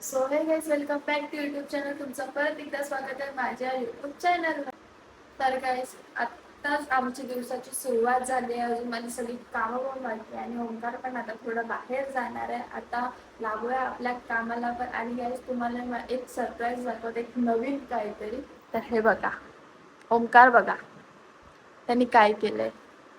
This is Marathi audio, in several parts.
So hey guys welcome back to YouTube channel. तुमचं परत एकदा स्वागत आहे माझ्या युट्यूब चॅनलवर. तर गाईज आत्ताच आमची दिवसाची सुरुवात झाली आहे. अजून माझी सगळी कामं पण बाकी आहे आणि ओंकार पण आता थोडं बाहेर जाणार आहे. आता लागूया आपल्या कामाला पण. आणि गाईज तुम्हाला एक सरप्राईज दाखवते, एक नवीन काहीतरी. तर हे बघा, ओंकार बघा त्यांनी काय केलंय.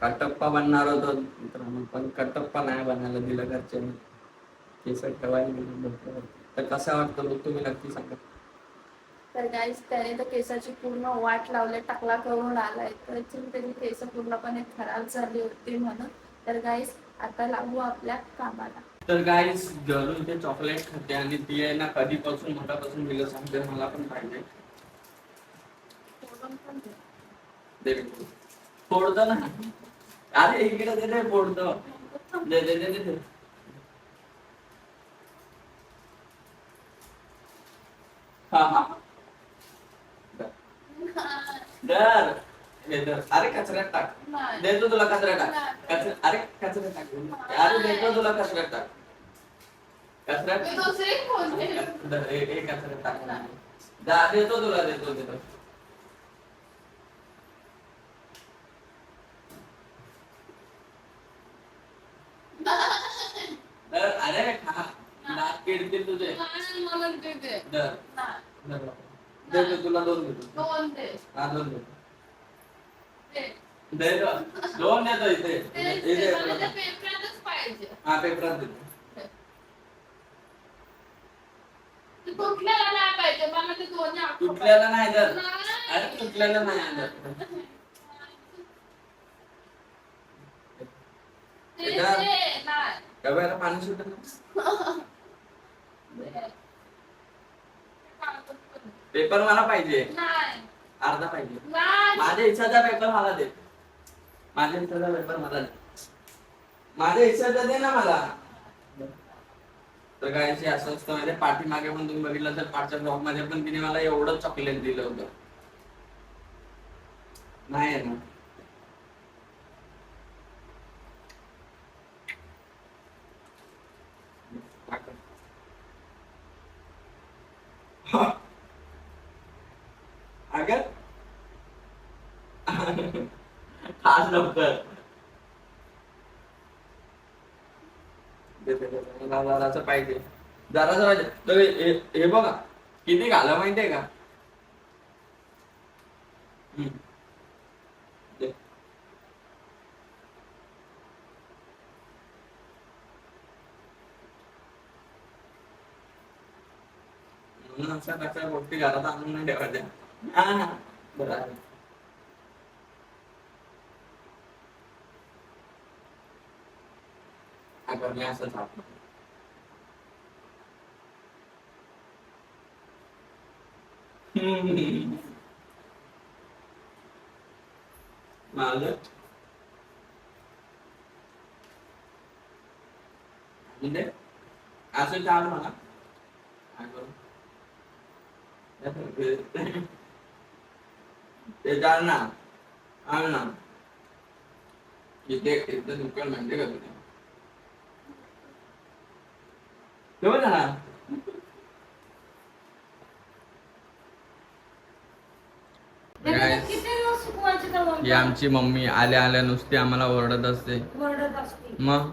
कटप्पा बनणार होतो मित्रांनो, पण कटप्पा नाही बनायला दिलं घरच्यांनी. केस ठेवायला दिलं. तर कसा वाटतो बघ, तुम्ही नक्की सांगा. तर गाईज त्याने तर केसाची पूर्ण वाट लावले, टाकला करून आलाय. तर त्याची केस पूर्णपणे खराब झाली होती म्हणून. तर गाईज आता लागू आपल्या कामाला. तर गाईस घरून ते चॉकलेट खाते आणि ती आहे ना कधीपासून मठापासून दिलं सांगते, मला पण पाहिजे. दे मी. फोडतो ना. अरे इकडे दे, फोडतो. दे दे दे दे. हा हा. दर हे दर. अरे कचऱ्यात टाक. देतो तुला कचऱ्यात टाक. अरे कचऱ्यात टाक. अरे देतो तुला कचऱ्यात टाक. कचऱ्यात कचऱ्यात टाक. देतो तुला, देतो देतो. दर अरे खा. दात किडतील तुझे. दर दर. देतो तुला, दोन देतो. हा दोन देतो. देतो दोन देतो इथे. हा पेपरात देतो. तुटलेला नाही पाहिजे मला, ते दोन्ही तुटलेला नाही दर. अरे तुटलेला नाही दर. डब्याला पाणी सुटत. पेपर मला पाहिजे. अर्धा पाहिजे. माझ्या इच्छाचा पेपर मला दे. माझ्या इच्छाचा पेपर मला दे. माझ्या इच्छाचा दे ना मला. तर काय असं असतं माहिती, पाठीमागे पण तुम्ही बघितलं तर पाठच्या ब्लॉग मध्ये पण तिने मला एवढं चॉकलेट दिलं होतं. नाही ना. अगं खास लवकर. जराचं पाहिजे, जराचं पाहिजे. तर हे बघा किती घाला माहितीये का. दे. म्हणून अशा गोष्टी घरात आणून नाही ठेवायच्या. हा बरं. अगं मी असं थांबतो. माझं म्हणजे असं चाल मला. ते चाल ना. आण ना. इथे इथं दुकान म्हणजे का तुझ्या तेव्हा ना. ही आमची मम्मी आल्या आल्या नुसती आम्हाला ओरडत असते. मग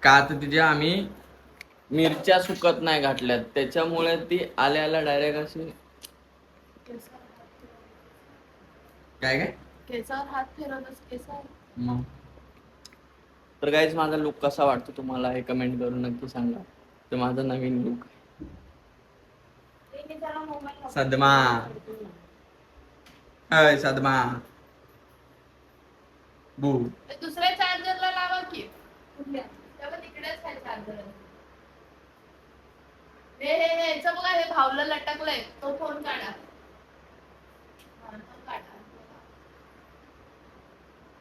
का तर तिचे आम्ही मिरच्या सुकत नाही घातल्यात, त्याच्यामुळे ती आल्या आल्या डायरेक्ट अशी काय काय केसावर हात फिरवतच केसावर. मग तर गाईज माझा लुक कसा वाटतो तुम्हाला हे कमेंट करून नक्की सांगा. तर माझा नवीन लुक सदमा. अय सदमा बू. दुसऱ्या चार्जरला लावा की. तेव्हा तिकडेच आहे चार्जर. हे बघा, हे भावलं लटकलंय, तो फोन काढा.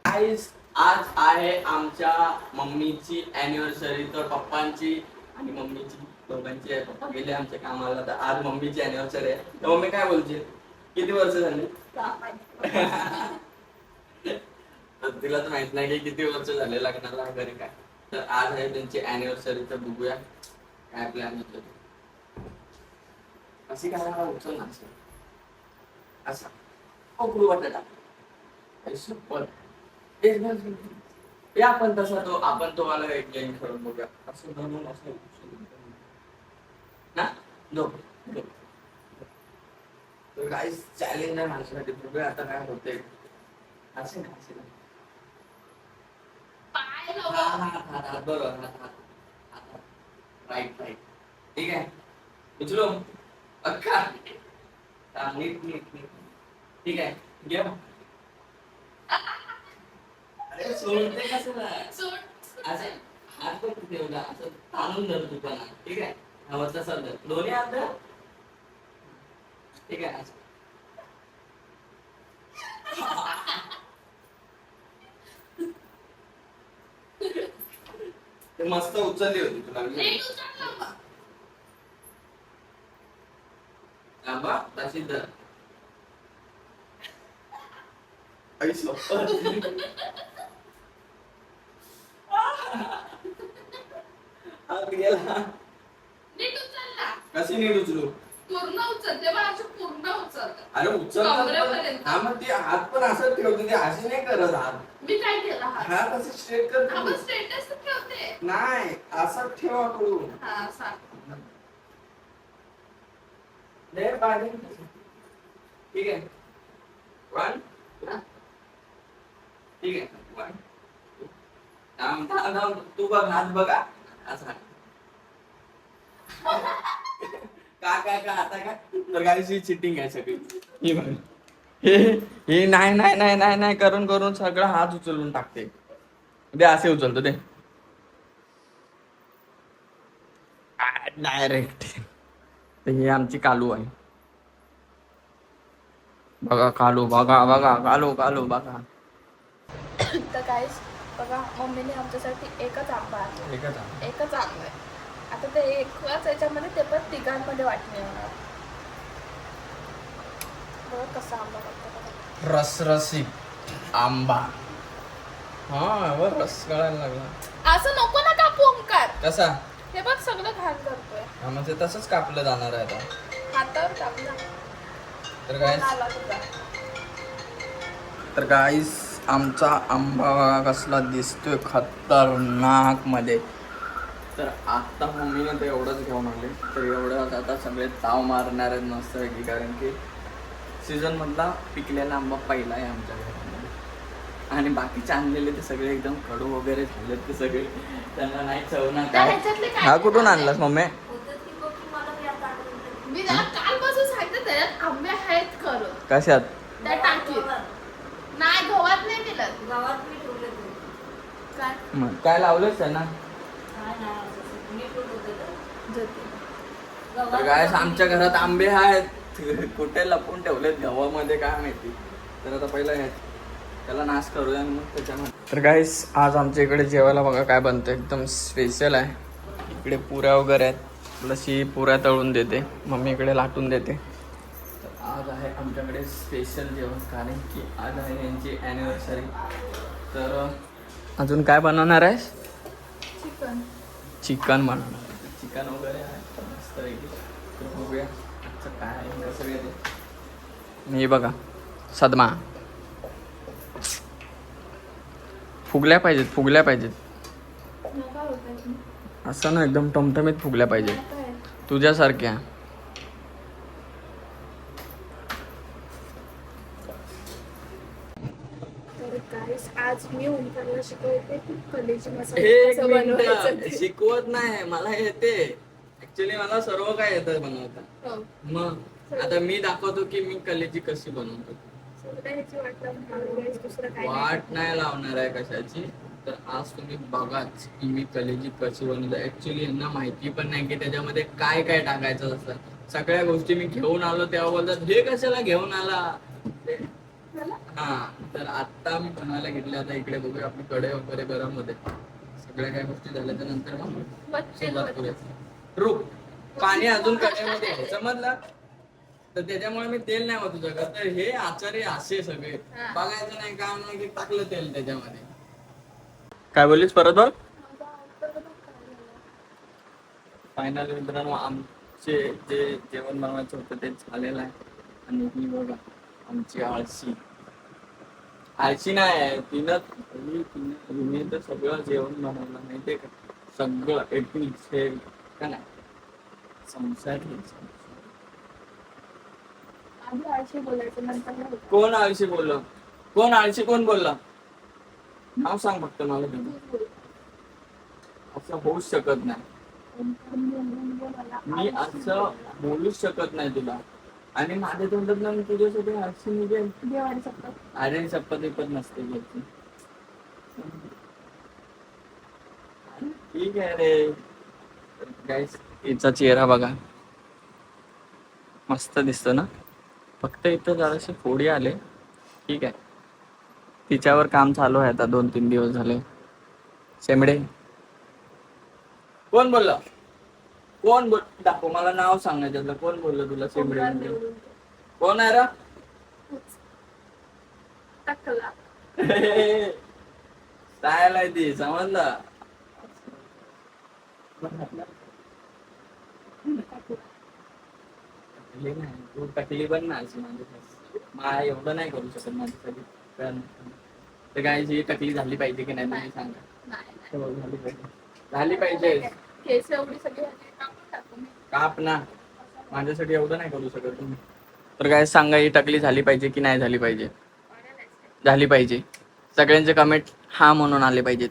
गाईज आज आहे आमच्या मम्मीची अॅनिव्हर्सरी. तर पप्पांची आणि मम्मीची दोघांची आहे. पप्पा गेले आमच्या कामाला, तर आज मम्मीची अॅनिव्हर्सरी आहे. तर मम्मी काय बोलते, किती वर्ष झाली. तर तिला तर माहित नाही की किती वर्ष झाले लग्नाला वगैरे काय. तर आज आहे त्यांची अॅनिव्हर्सरी. तर बघूया काय प्लॅन होतो. अशी काय उचल ना असा उकडू बटाटा सुपर हे आपण तसा तो आपण तो मला एक गेम करून बघूया असं बनवून असं ना नो तर काही चॅलेंज आहे माझ्यासाठी बघूया आता काय होते असे ना असे बरोबर राईट राईट ठीक आहे उचलो अख्खा नीट नीट नीट ठीक आहे घे अरे सोडते कसं असं हात बघ तिथे एवढा असं ताणून धर तू पण ठीक आहे हवं तसं धर दोन्ही हात धर ठीक आहे असं ते मस्त उचलली होती तुला थांबा तशी धर कशी नीट उचलू पूर्ण उचलते पूर्ण उचलते अरे उचल हा मग ते हात पण असं ठेवते ते असे नाही करत हात मी काय केलं हात असे स्ट्रेट कर आपण स्टेटस ठेवते नाही असं ठेवा करून हा सांग ठीक आहे वन ठीक आहे वन थांब थांब थांब तू बघ हात बघा असा का आता का तर गाडीची चिटिंग आहे सगळी ही बघ हे नाही नाही नाही नाही नाही करून करून सगळं हात उचलून टाकते दे असे उचलतो दे डायरेक्ट ही आमची कालू आहे बघा कालू बघा बघा कालू कालू बघा तर काहीच बघा मम्मीने आमच्यासाठी एकच आंबा आणला एकच आंबा आहे आता ते एकच याच्यामध्ये ते पण तिघांमध्ये वाटणे होणार बघा कसा आंबा लागतो रसरसीत आंबा हा वर रस कळायला लागला असं नको ना कापू ओंकार कसा हे बघ सगळं घाण करतोय हा म्हणजे तसंच कापलं जाणार आहे आता हातावर टाकला तर काय आला तुझा तर गाईस आमचा आंबा बघा कसला दिसतोय खतरनाक मध्ये तर आता मम्मीने ते एवढंच घेऊन आले तर एवढंच आता सगळे ताव मारणार आहेत मस्त की कारण की सीझन मधला पिकलेला आंबा पहिला आहे आमच्या घरामध्ये आणि बाकीचे आणलेले ते सगळे एकदम कडू वगैरे झालेत ते सगळे त्यांना नाही चव ना काय हा कुठून आणलास मम्मी मी त्याला कालपासून सांगते त्याच्यात आंबे आहेत करून कशात त्या टाकीत नाही गव्हात नाही दिलं गावात मी ठेवले ते. काय काय लावलंच त्यांना काय नाही असं मी ठेवलं जती. तर काय आमच्या घरात आंबे आहेत कुठे लपून ठेवलेत गव्हामध्ये काय माहिती तर आता पहिलं त्याला नाश करूया आणि मग त्याच्यामध्ये तर गाईस आज आमच्या इकडे जेवायला बघा काय बनतं एकदम स्पेशल आहे इकडे पुऱ्या वगैरे आहेत लशी पुऱ्या तळून देते मम्मी इकडे लाटून देते तर आज आहे आमच्याकडे स्पेशल जेवण कारण की आज आहे यांची ॲनिव्हर्सरी तर अजून काय बनवणार आहेस चिकन चिकन बनवणार चिकन वगैरे आहे मस्त तर बघूया आजचं काय आहे कसं काय ते मी बघा सदमा फुगल्या पाहिजेत नका होत असं ना एकदम टमटमीत फुगल्या पाहिजेत तुझ्यासारख्या तर गाईस आज मी ओंकारला शिकवते की कलेजी मसाला कसं बनवायचं ते. शिकवत नाही मला येते ऍक्च्युली मला सर्व काय येतं बनवता हो. मग आता मी दाखवतो की मी कलेची कशी बनवतो सगळं ह्याची वाट लावून ठेवली guys, दुसरं काही नाही. वाट नाही लावणार आहे कशाची तर आज तुम्ही बघाच की मी कलेजी कशी बनवतो ऍक्च्युली यांना माहिती पण नाही की त्याच्यामध्ये काय काय टाकायचं असतं सगळ्या गोष्टी मी घेऊन आलो तेव्हा बोलतात हे कशाला घेऊन आला झालं? हा तर आता मी बनवायला घेतले आता इकडे बघूया आपली कढई वगैरे गरम होते सगळ्या काही गोष्टी झाल्या तर नंतर मग बच्चे सुरुवात करूया रूप पाणी अजून कढईमध्ये आहे समजलं तर त्याच्यामुळे मी तेल नाही होत शकत तर हे आचार्य असे सगळे हा. बघायचं नाही काम नाही की टाकलं तेल त्याच्यामध्ये काय बोललीस परत बघ फायनल मित्रांनो आमचे जे जेवण बनवायचं होतं ते झालेलं आहे. आणि ही बघा आमची आळशी नाही आहे, तिने तर सगळं जेवण बनवलं माहितीये का, सगळं A to Z का नाही. संसार आधी आळशी बोलायचं नंतर नाही बोलायचं. कोण आळशी बोललं? कोण आळशी कोण बोललं? नाव सांग फक्त मला तुम्ही. तूच बोल. असं होऊच शकत नाही. मला मी आळशी असं बोलला. बोलूच शकत नाही तुला. आणि माझ्या तोंडात ना मी तुझ्यासाठी आळशी निघेल. देवाने शपथ. अरे शपथ विपत नसते घ्यायची. ठीक आहे रे. गाईस हिचा चेहरा बघा, मस्त दिसतो ना. फक्त इथं जराशे फोडी आले. ठीक आहे, तिच्यावर काम चालू आहे आता 2-3 दिवस झाले. शेंबडे कोण बोललं? कोण बोल दाखव मला, नाव सांगायचं कोण बोललं तुला शेंबडे ओंकार म्हणजे? निवडून. कोण आहे रा? तूच. टाकला. स्टाईल आहे ती, समजलं? टकली नाही, तू टकली बन ना अशी माझ्यासाठी. मला एवढं नाही करू शकत माझ्यासाठी. तर काय ही टकली झाली पाहिजे की नाही तुम्ही सांगा. नाही हो, झाली पाहिजे. झाली पाहिजे. केस एवढी सगळी होती, कापून टाकू मी. काप ना, माझ्यासाठी एवढं नाही करू शकत तुम्ही. तर काय सांगा, ही टकली झाली पाहिजे की नाही झाली पाहिजे? झाली पाहिजे. सगळ्यांचे कमेंट हा म्हणून आले पाहिजेत.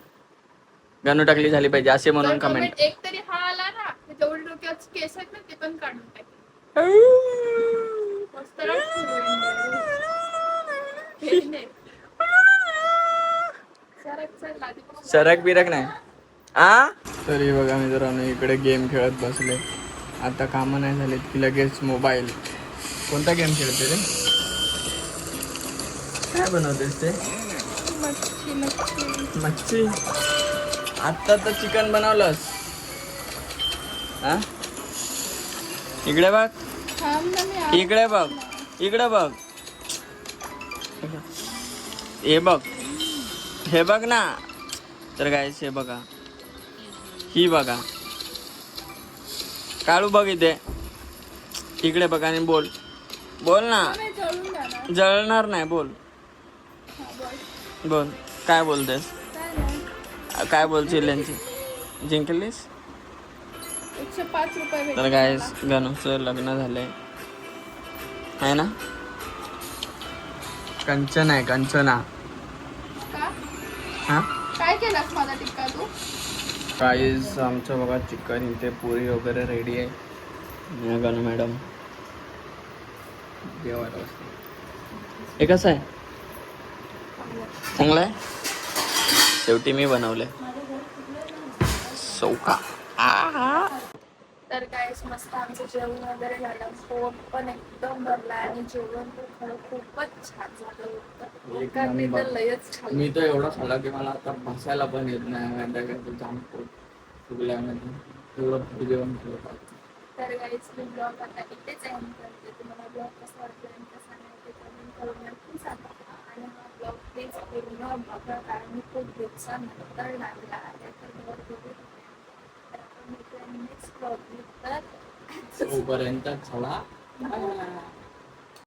गणू टकली झाली पाहिजे असे म्हणून जर कमेंट. comment एक तरी हा आला ना, तर जेवढे डोक्यात केस आहेत ना ते पण काढून टाक. मस्त राहते heroine बरोबर. हे नाही. सरक चल, आधी बघ. सरक बिरक नाही आ. तरी बघा मित्रांनो, इकडे गेम खेळत बसले. आता कामं नाही झाले की लगेच मोबाईल. कोणता गेम खेळते रे? काय बनवतेस ते? मच्छी. आता तर चिकन बनवलंस. हा, इकडे बघ, थांब ना, मी आले. इकडे बघ, इकडे बघ. हे बघ, हे बघ ना. तर गाईस हे बघा, ही बघा. काढू बघ इथे, इकडे बघ आणि बोल. बोल ना. नाही, जळून जाणार. जळणार नाही, बोल. हा, बोल. बोल काय बोलतेस? काय नाही. काय बोलशील यांची? जिंकलीस? 105 रुपये तर भेटले काय मला. गणूचं लग्न झालंय आहे ना. कंचन आहे, कंचना. का? हा, काय केलास माझा टिक्का तू? काहीच आमचं बघा चिकन इथे पुरी वगैरे रेडी आहे. गणू मॅडम जेवायला बसते. हे कसं आहे? चांगलं आहे. शेवटी मी बनवलंय. सौका. तर काय मस्त आमचं जेवण वगैरे झालं. पोट पण एकदम भरला आणि जेवण पण खरं खूपच छान झालं होतं. एक कारण नंबर. तर लयच छान. मी तर एवढा खाल्ला की मला आता बसायला पण येत नाही. जाम पोट फुगल्यामध्ये एवढं जेवण केलं. तर गाईज मी ब्लॉग आता इथेच एंड करते. तुम्हाला ब्लॉग कसा वाटला आणि कसा नाही ते कमेंट करून नक्की सांगा. आणि हा ब्लॉग प्लीज पूर्ण बघा, कारण मी खूप दिवसानंतर लागला आहे. तर ब्लॉग बघू. तर आपण नेक्स्ट ब्लॉग तर तोपर्यंत चला.